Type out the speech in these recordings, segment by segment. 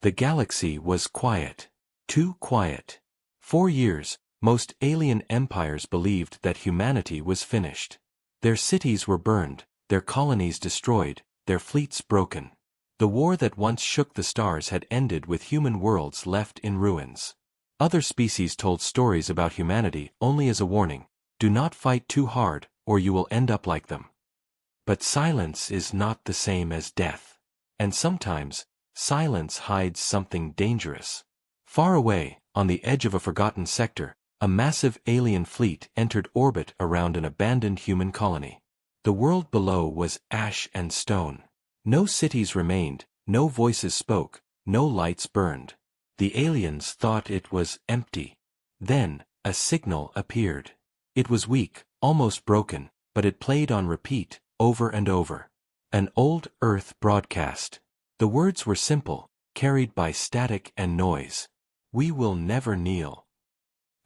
The galaxy was quiet. Too quiet. For years, most alien empires believed that humanity was finished. Their cities were burned, their colonies destroyed, their fleets broken. The war that once shook the stars had ended with human worlds left in ruins. Other species told stories about humanity only as a warning: do not fight too hard, or you will end up like them. But silence is not the same as death. And sometimes, silence hides something dangerous. Far away, on the edge of a forgotten sector, a massive alien fleet entered orbit around an abandoned human colony. The world below was ash and stone. No cities remained, no voices spoke, no lights burned. The aliens thought it was empty. Then, a signal appeared. It was weak, almost broken, but it played on repeat, over and over. An old Earth broadcast. The words were simple, carried by static and noise. We will never kneel.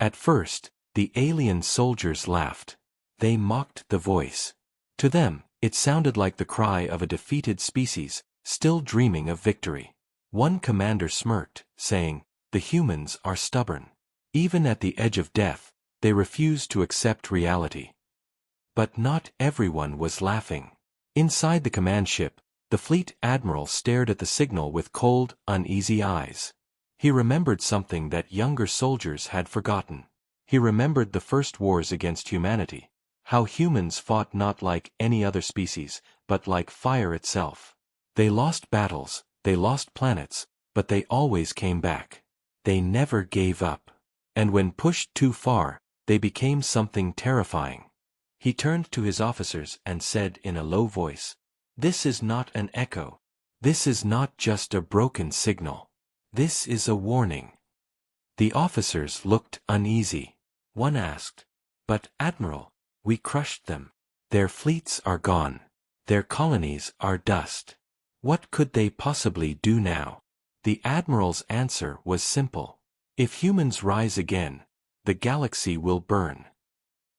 At first, the alien soldiers laughed. They mocked the voice. To them, it sounded like the cry of a defeated species, still dreaming of victory. One commander smirked, saying, "The humans are stubborn. Even at the edge of death, they refuse to accept reality." But not everyone was laughing. Inside the command ship, the fleet admiral stared at the signal with cold, uneasy eyes. He remembered something that younger soldiers had forgotten. He remembered the first wars against humanity. How humans fought not like any other species, but like fire itself. They lost battles, they lost planets, but they always came back. They never gave up. And when pushed too far, they became something terrifying. He turned to his officers and said in a low voice, "This is not an echo. This is not just a broken signal. This is a warning." The officers looked uneasy. One asked, "But, Admiral, we crushed them. Their fleets are gone. Their colonies are dust. What could they possibly do now?" The Admiral's answer was simple. "If humans rise again, the galaxy will burn."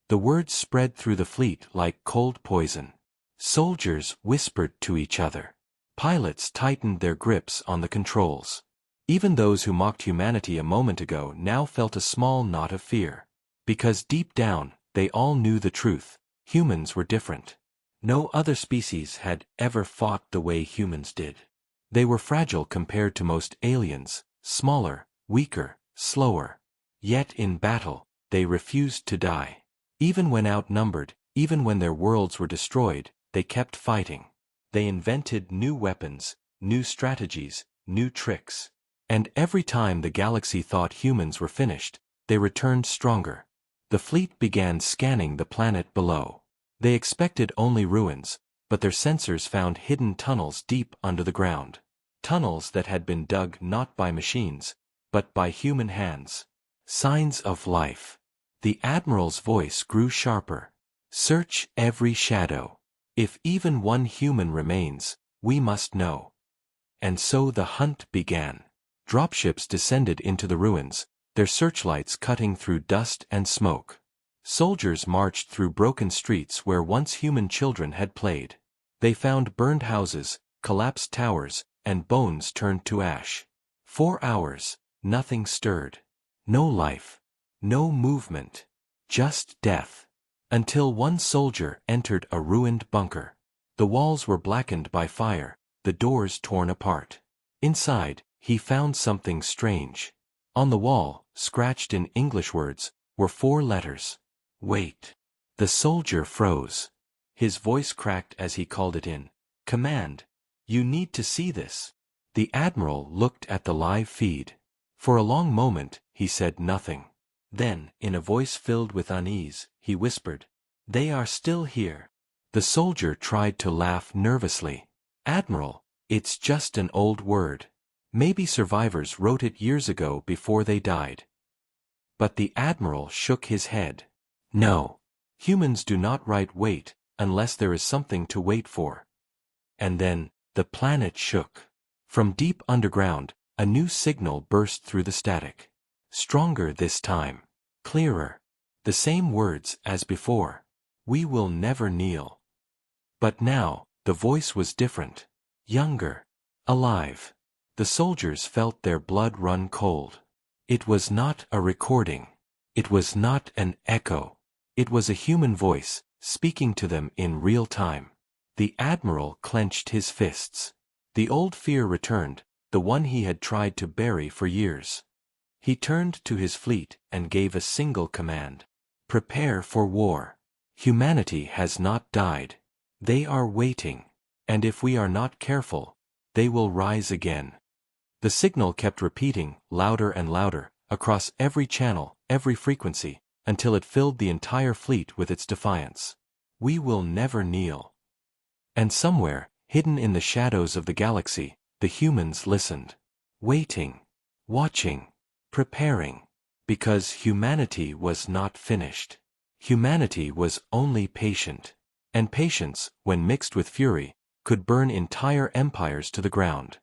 The words spread through the fleet like cold poison. Soldiers whispered to each other. Pilots tightened their grips on the controls. Even those who mocked humanity a moment ago now felt a small knot of fear. Because deep down, they all knew the truth: humans were different. No other species had ever fought the way humans did. They were fragile compared to most aliens, smaller, weaker, slower. Yet in battle, they refused to die. Even when outnumbered, even when their worlds were destroyed, they kept fighting. They invented new weapons, new strategies, new tricks. And every time the galaxy thought humans were finished, they returned stronger. The fleet began scanning the planet below. They expected only ruins, but their sensors found hidden tunnels deep under the ground. Tunnels that had been dug not by machines, but by human hands. Signs of life. The Admiral's voice grew sharper. "Search every shadow. If even one human remains, we must know." And so the hunt began. Dropships descended into the ruins, their searchlights cutting through dust and smoke. Soldiers marched through broken streets where once human children had played. They found burned houses, collapsed towers, and bones turned to ash. For hours, nothing stirred. No life. No movement. Just death. Until one soldier entered a ruined bunker. The walls were blackened by fire, the doors torn apart. Inside, he found something strange. On the wall, scratched in English words, were 4 letters. "Wait." The soldier froze. His voice cracked as he called it in. "Command. You need to see this." The Admiral looked at the live feed. For a long moment, he said nothing. Then, in a voice filled with unease, he whispered, "They are still here." The soldier tried to laugh nervously. "Admiral, it's just an old word. Maybe survivors wrote it years ago before they died." But the Admiral shook his head. "No. Humans do not write wait unless there is something to wait for." And then, the planet shook. From deep underground, a new signal burst through the static. Stronger this time. Clearer. The same words as before. "We will never kneel." But now, the voice was different. Younger. Alive. The soldiers felt their blood run cold. It was not a recording. It was not an echo. It was a human voice, speaking to them in real time. The admiral clenched his fists. The old fear returned, the one he had tried to bury for years. He turned to his fleet and gave a single command. Prepare for war. Humanity has not died. They are waiting. And if we are not careful, they will rise again. The signal kept repeating, louder and louder, across every channel, every frequency, until it filled the entire fleet with its defiance. We will never kneel. And somewhere, hidden in the shadows of the galaxy, the humans listened. Waiting. Watching. Preparing. Because humanity was not finished. Humanity was only patient. And patience, when mixed with fury, could burn entire empires to the ground.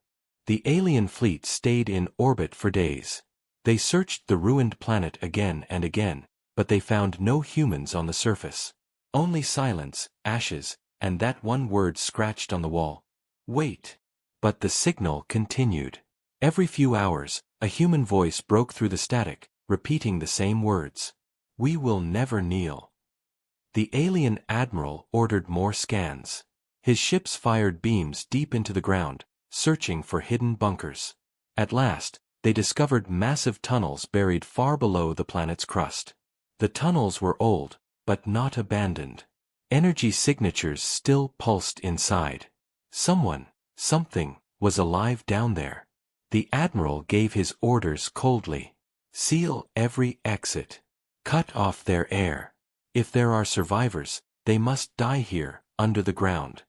The alien fleet stayed in orbit for days. They searched the ruined planet again and again, but they found no humans on the surface. Only silence, ashes, and that one word scratched on the wall. Wait. But the signal continued. Every few hours, a human voice broke through the static, repeating the same words. We will never kneel. The alien admiral ordered more scans. His ships fired beams deep into the ground, searching for hidden bunkers. At last, they discovered massive tunnels buried far below the planet's crust. The tunnels were old, but not abandoned. Energy signatures still pulsed inside. Someone, something, was alive down there. The admiral gave his orders coldly. Seal every exit. Cut off their air. If there are survivors, they must die here, under the ground.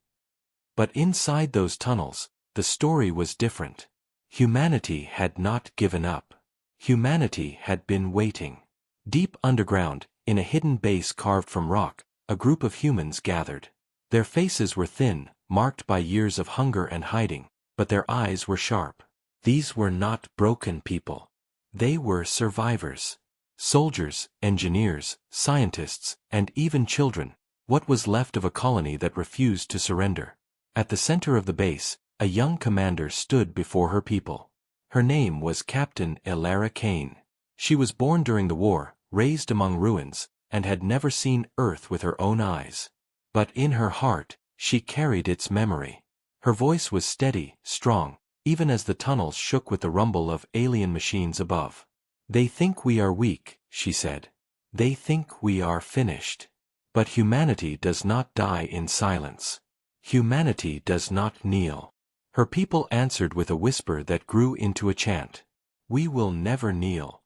But inside those tunnels, the story was different. Humanity had not given up. Humanity had been waiting. Deep underground, in a hidden base carved from rock, a group of humans gathered. Their faces were thin, marked by years of hunger and hiding, but their eyes were sharp. These were not broken people. They were survivors. Soldiers, engineers, scientists, and even children, what was left of a colony that refused to surrender. At the center of the base, a young commander stood before her people. Her name was Captain Elara Kane. She was born during the war, raised among ruins, and had never seen Earth with her own eyes. But in her heart, she carried its memory. Her voice was steady, strong, even as the tunnels shook with the rumble of alien machines above. They think we are weak, she said. They think we are finished. But humanity does not die in silence. Humanity does not kneel. Her people answered with a whisper that grew into a chant. We will never kneel.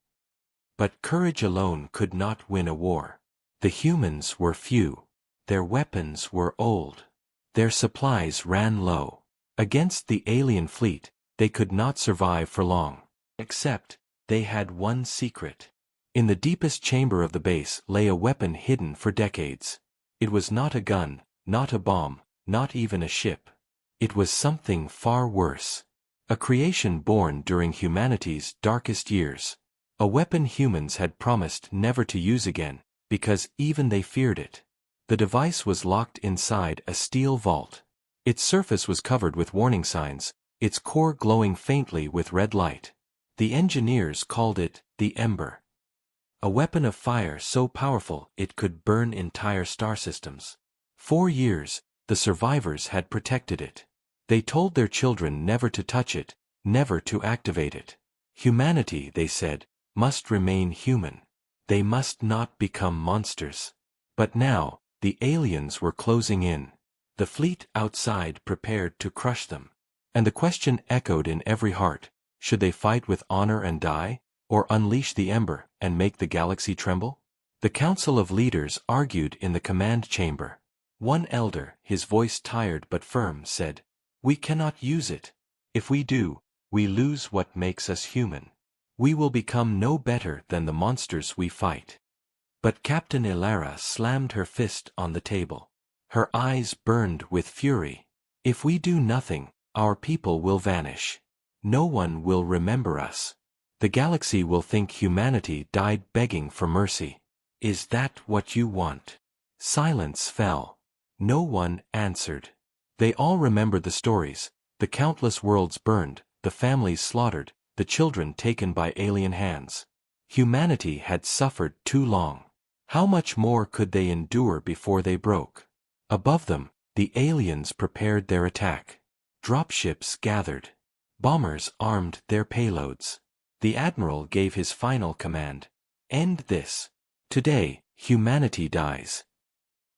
But courage alone could not win a war. The humans were few. Their weapons were old. Their supplies ran low. Against the alien fleet, they could not survive for long. Except, they had one secret. In the deepest chamber of the base lay a weapon hidden for decades. It was not a gun, not a bomb, not even a ship. It was something far worse. A creation born during humanity's darkest years. A weapon humans had promised never to use again, because even they feared it. The device was locked inside a steel vault. Its surface was covered with warning signs, its core glowing faintly with red light. The engineers called it the Ember. A weapon of fire so powerful it could burn entire star systems. 4 years, the survivors had protected it. They told their children never to touch it, never to activate it. Humanity, they said, must remain human. They must not become monsters. But now, the aliens were closing in. The fleet outside prepared to crush them. And the question echoed in every heart, should they fight with honor and die, or unleash the Ember and make the galaxy tremble? The council of leaders argued in the command chamber. One elder, his voice tired but firm, said, We cannot use it. If we do, we lose what makes us human. We will become no better than the monsters we fight. But Captain Elara slammed her fist on the table. Her eyes burned with fury. If we do nothing, our people will vanish. No one will remember us. The galaxy will think humanity died begging for mercy. Is that what you want? Silence fell. No one answered. They all remembered the stories, the countless worlds burned, the families slaughtered, the children taken by alien hands. Humanity had suffered too long. How much more could they endure before they broke? Above them, the aliens prepared their attack. Dropships gathered. Bombers armed their payloads. The admiral gave his final command. End this. Today, humanity dies.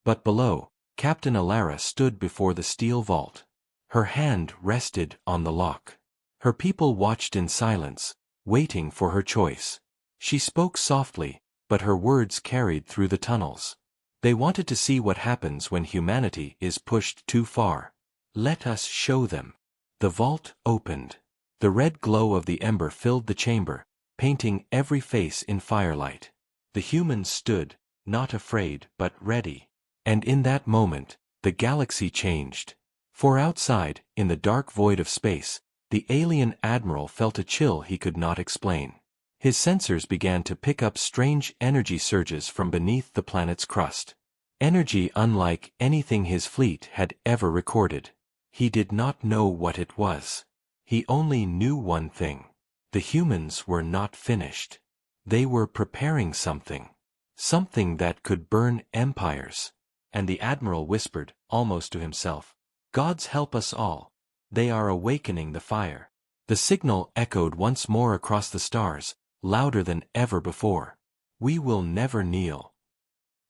But below, Captain Alara stood before the steel vault. Her hand rested on the lock. Her people watched in silence, waiting for her choice. She spoke softly, but her words carried through the tunnels. They wanted to see what happens when humanity is pushed too far. Let us show them. The vault opened. The red glow of the ember filled the chamber, painting every face in firelight. The humans stood, not afraid but ready. And in that moment, the galaxy changed. For outside, in the dark void of space, the alien admiral felt a chill he could not explain. His sensors began to pick up strange energy surges from beneath the planet's crust. Energy unlike anything his fleet had ever recorded. He did not know what it was. He only knew one thing. The humans were not finished. They were preparing something. Something that could burn empires. And the admiral whispered, almost to himself, "Gods help us all. They are awakening the fire." The signal echoed once more across the stars, louder than ever before. "We will never kneel."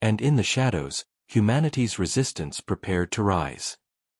And in the shadows, humanity's resistance prepared to rise.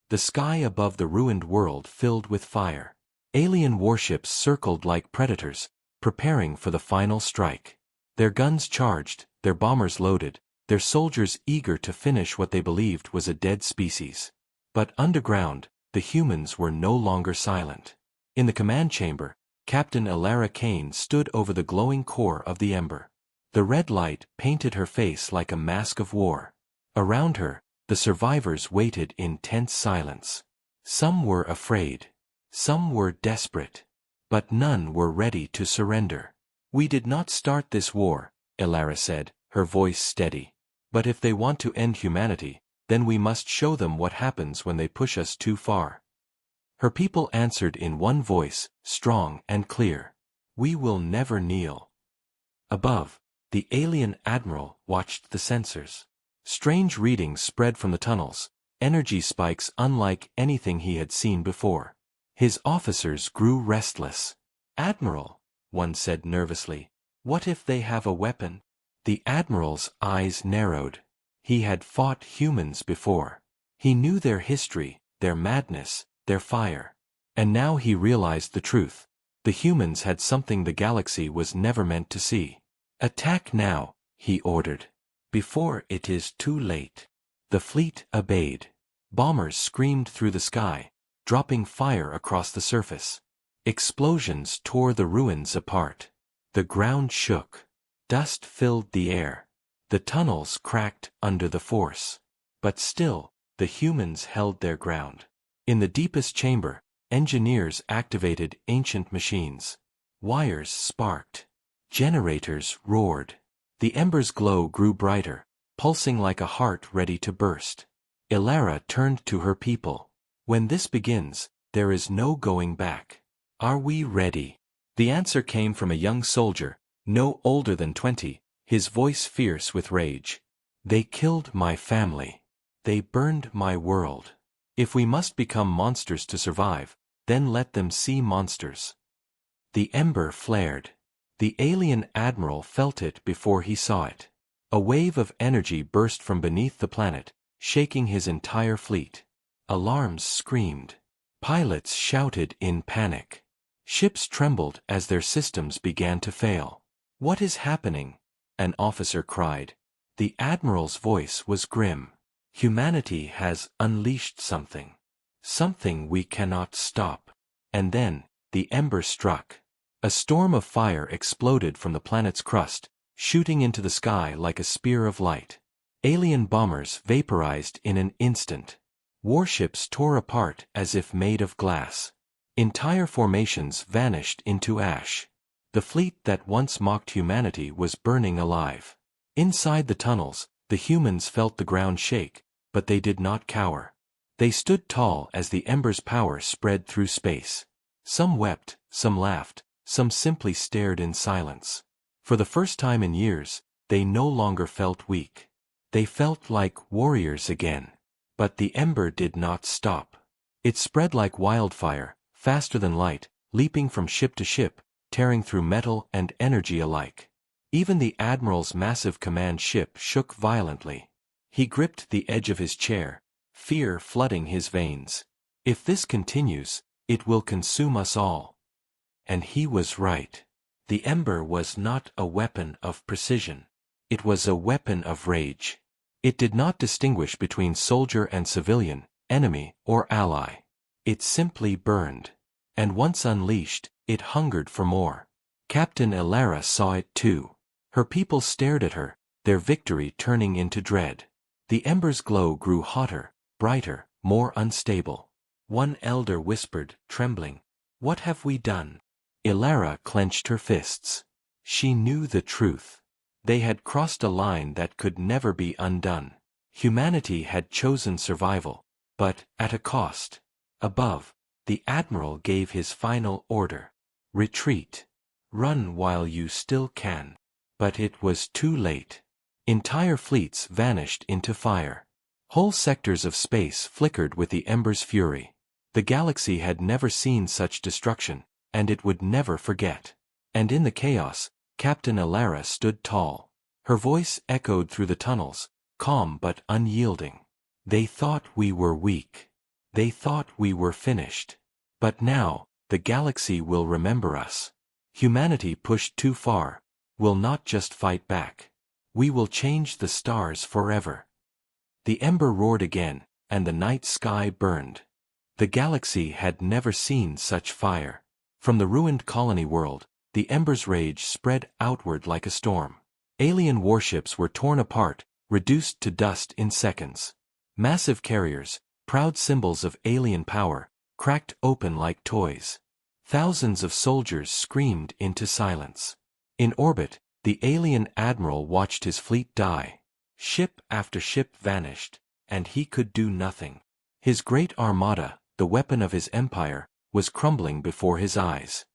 The sky above the ruined world filled with fire. Alien warships circled like predators, preparing for the final strike. Their guns charged, their bombers loaded, their soldiers eager to finish what they believed was a dead species. But underground, the humans were no longer silent. In the command chamber, Captain Alara Kane stood over the glowing core of the ember. The red light painted her face like a mask of war. Around her, the survivors waited in tense silence. Some were afraid. Some were desperate. But none were ready to surrender. "We did not start this war," Alara said, her voice steady. "But if they want to end humanity, then we must show them what happens when they push us too far." Her people answered in one voice, strong and clear. "We will never kneel." Above, the alien admiral watched the sensors. Strange readings spread from the tunnels, energy spikes unlike anything he had seen before. His officers grew restless. "Admiral," one said nervously, "what if they have a weapon?" The admiral's eyes narrowed. He had fought humans before. He knew their history, their madness, their fire. And now he realized the truth. The humans had something the galaxy was never meant to see. "Attack now," he ordered. "Before it is too late." The fleet obeyed. Bombers screamed through the sky, dropping fire across the surface. Explosions tore the ruins apart. The ground shook. Dust filled the air. The tunnels cracked under the force. But still, the humans held their ground. In the deepest chamber, engineers activated ancient machines. Wires sparked. Generators roared. The ember's glow grew brighter, pulsing like a heart ready to burst. Alara turned to her people. "When this begins, there is no going back. Are we ready?" The answer came from a young soldier, no older than 20, his voice fierce with rage. "They killed my family. They burned my world. If we must become monsters to survive, then let them see monsters." The ember flared. The alien admiral felt it before he saw it. A wave of energy burst from beneath the planet, shaking his entire fleet. Alarms screamed. Pilots shouted in panic. Ships trembled as their systems began to fail. "What is happening?" an officer cried. The admiral's voice was grim. "Humanity has unleashed something. Something we cannot stop." And then, the ember struck. A storm of fire exploded from the planet's crust, shooting into the sky like a spear of light. Alien bombers vaporized in an instant. Warships tore apart as if made of glass. Entire formations vanished into ash. The fleet that once mocked humanity was burning alive. Inside the tunnels, the humans felt the ground shake, but they did not cower. They stood tall as the ember's power spread through space. Some wept, some laughed, some simply stared in silence. For the first time in years, they no longer felt weak. They felt like warriors again. But the ember did not stop. It spread like wildfire, faster than light, leaping from ship to ship, tearing through metal and energy alike. Even the admiral's massive command ship shook violently. He gripped the edge of his chair, fear flooding his veins. If this continues, it will consume us all. And he was right. The ember was not a weapon of precision. It was a weapon of rage. It did not distinguish between soldier and civilian, enemy or ally. It simply burned. And once unleashed, it hungered for more. Captain Elara saw it too. Her people stared at her, their victory turning into dread. The ember's glow grew hotter, brighter, more unstable. One elder whispered, trembling, "What have we done?" Elara clenched her fists. She knew the truth. They had crossed a line that could never be undone. Humanity had chosen survival, but at a cost. Above, the admiral gave his final order. Retreat. Run while you still can. But it was too late. Entire fleets vanished into fire. Whole sectors of space flickered with the ember's fury. The galaxy had never seen such destruction, and it would never forget. And in the chaos, Captain Elara stood tall. Her voice echoed through the tunnels, calm but unyielding. They thought we were weak. They thought we were finished. But now, the galaxy will remember us. Humanity pushed too far, will not just fight back. We will change the stars forever. The ember roared again, and the night sky burned. The galaxy had never seen such fire. From the ruined colony world, the ember's rage spread outward like a storm. Alien warships were torn apart, reduced to dust in seconds. Massive carriers, proud symbols of alien power, cracked open like toys. Thousands of soldiers screamed into silence. In orbit, the alien admiral watched his fleet die. Ship after ship vanished, and he could do nothing. His great armada, the weapon of his empire, was crumbling before his eyes.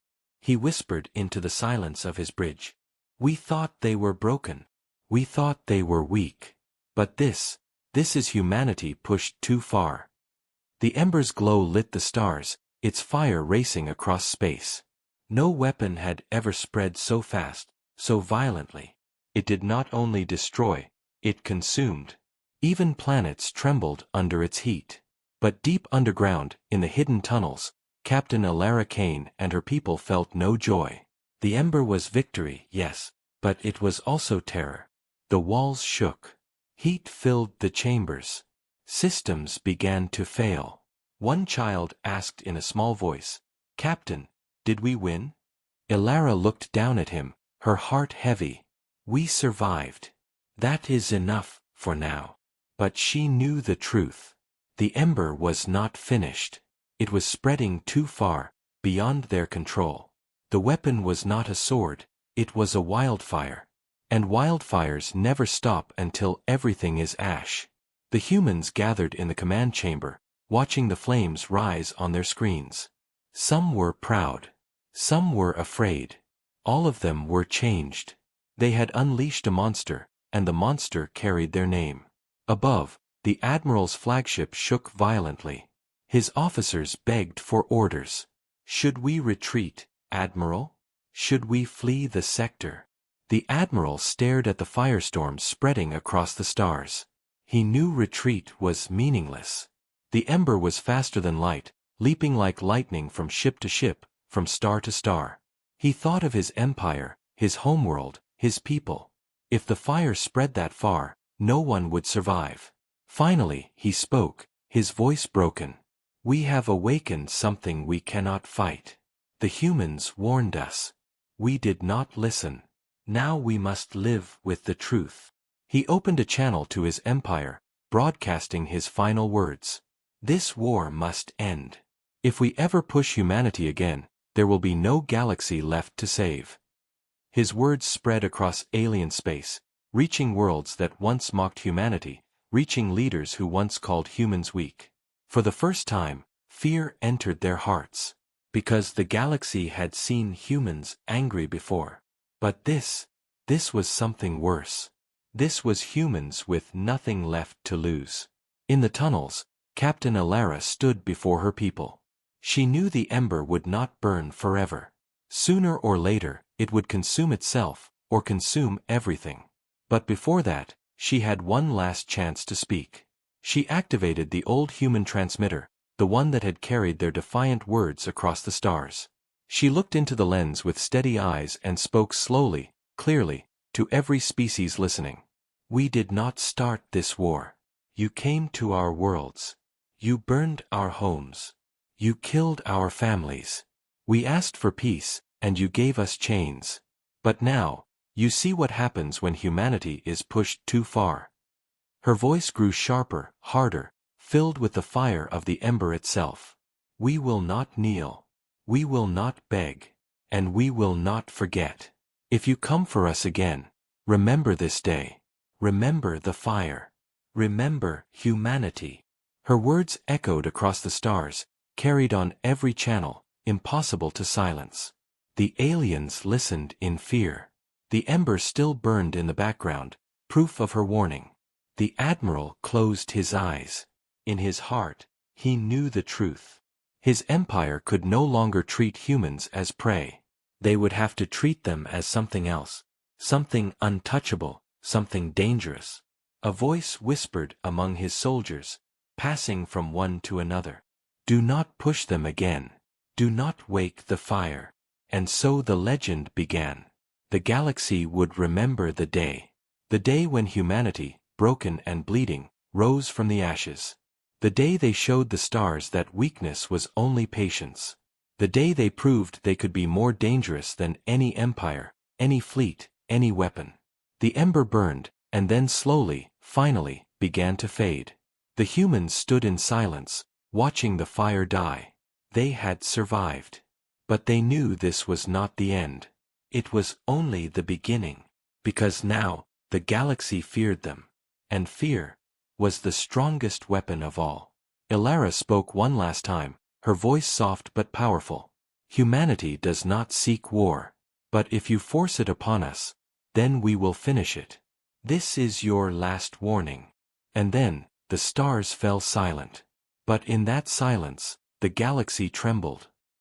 He whispered into the silence of his bridge. "We thought they were broken. We thought they were weak. But this is humanity pushed too far." The ember's glow lit the stars, its fire racing across space. No weapon had ever spread so fast, so violently. It did not only destroy, it consumed. Even planets trembled under its heat. But deep underground, in the hidden tunnels, Captain Elara Kane and her people felt no joy. The ember was victory, yes, but it was also terror. The walls shook. Heat filled the chambers. Systems began to fail. One child asked in a small voice, "Captain, did we win?" Elara looked down at him, her heart heavy. "We survived. That is enough, for now." But she knew the truth. The ember was not finished. It was spreading too far, beyond their control. The weapon was not a sword, it was a wildfire. And wildfires never stop until everything is ash. The humans gathered in the command chamber, watching the flames rise on their screens. Some were proud. Some were afraid. All of them were changed. They had unleashed a monster, and the monster carried their name. Above, the admiral's flagship shook violently. His officers begged for orders. "Should we retreat, Admiral? Should we flee the sector?" The admiral stared at the firestorm spreading across the stars. He knew retreat was meaningless. The ember was faster than light, leaping like lightning from ship to ship, from star to star. He thought of his empire, his homeworld, his people. If the fire spread that far, no one would survive. Finally, he spoke, his voice broken. "We have awakened something we cannot fight. The humans warned us. We did not listen. Now we must live with the truth." He opened a channel to his empire, broadcasting his final words. "This war must end. If we ever push humanity again, there will be no galaxy left to save." His words spread across alien space, reaching worlds that once mocked humanity, reaching leaders who once called humans weak. For the first time, fear entered their hearts. because the galaxy had seen humans angry before. But this was something worse. This was humans with nothing left to lose. In the tunnels, Captain Alara stood before her people. She knew the ember would not burn forever. Sooner or later, it would consume itself, or consume everything. But before that, she had one last chance to speak. She activated the old human transmitter, the one that had carried their defiant words across the stars. She looked into the lens with steady eyes and spoke slowly, clearly, to every species listening. We did not start this war. You came to our worlds. You burned our homes. You killed our families. We asked for peace, and you gave us chains. But now, you see what happens when humanity is pushed too far. Her voice grew sharper, harder, filled with the fire of the ember itself. We will not kneel. We will not beg. And we will not forget. If you come for us again, remember this day. Remember the fire. Remember humanity. Her words echoed across the stars, carried on every channel, impossible to silence. The aliens listened in fear. The ember still burned in the background, proof of her warning. The admiral closed his eyes. In his heart, he knew the truth. His empire could no longer treat humans as prey. They would have to treat them as something else, something untouchable, something dangerous. A voice whispered among his soldiers, passing from one to another. Do not push them again. Do not wake the fire. And so the legend began. The galaxy would remember the day when humanity, broken and bleeding, rose from the ashes. The day they showed the stars that weakness was only patience. The day they proved they could be more dangerous than any empire, any fleet, any weapon. The ember burned, and then slowly, finally, began to fade. The humans stood in silence, watching the fire die. They had survived. But they knew this was not the end. It was only the beginning. Because now, the galaxy feared them. And fear was the strongest weapon of all. Alara spoke one last time, her voice soft but powerful. Humanity does not seek war. But if you force it upon us, then we will finish it. This is your last warning. And then, the stars fell silent. But in that silence, the galaxy trembled.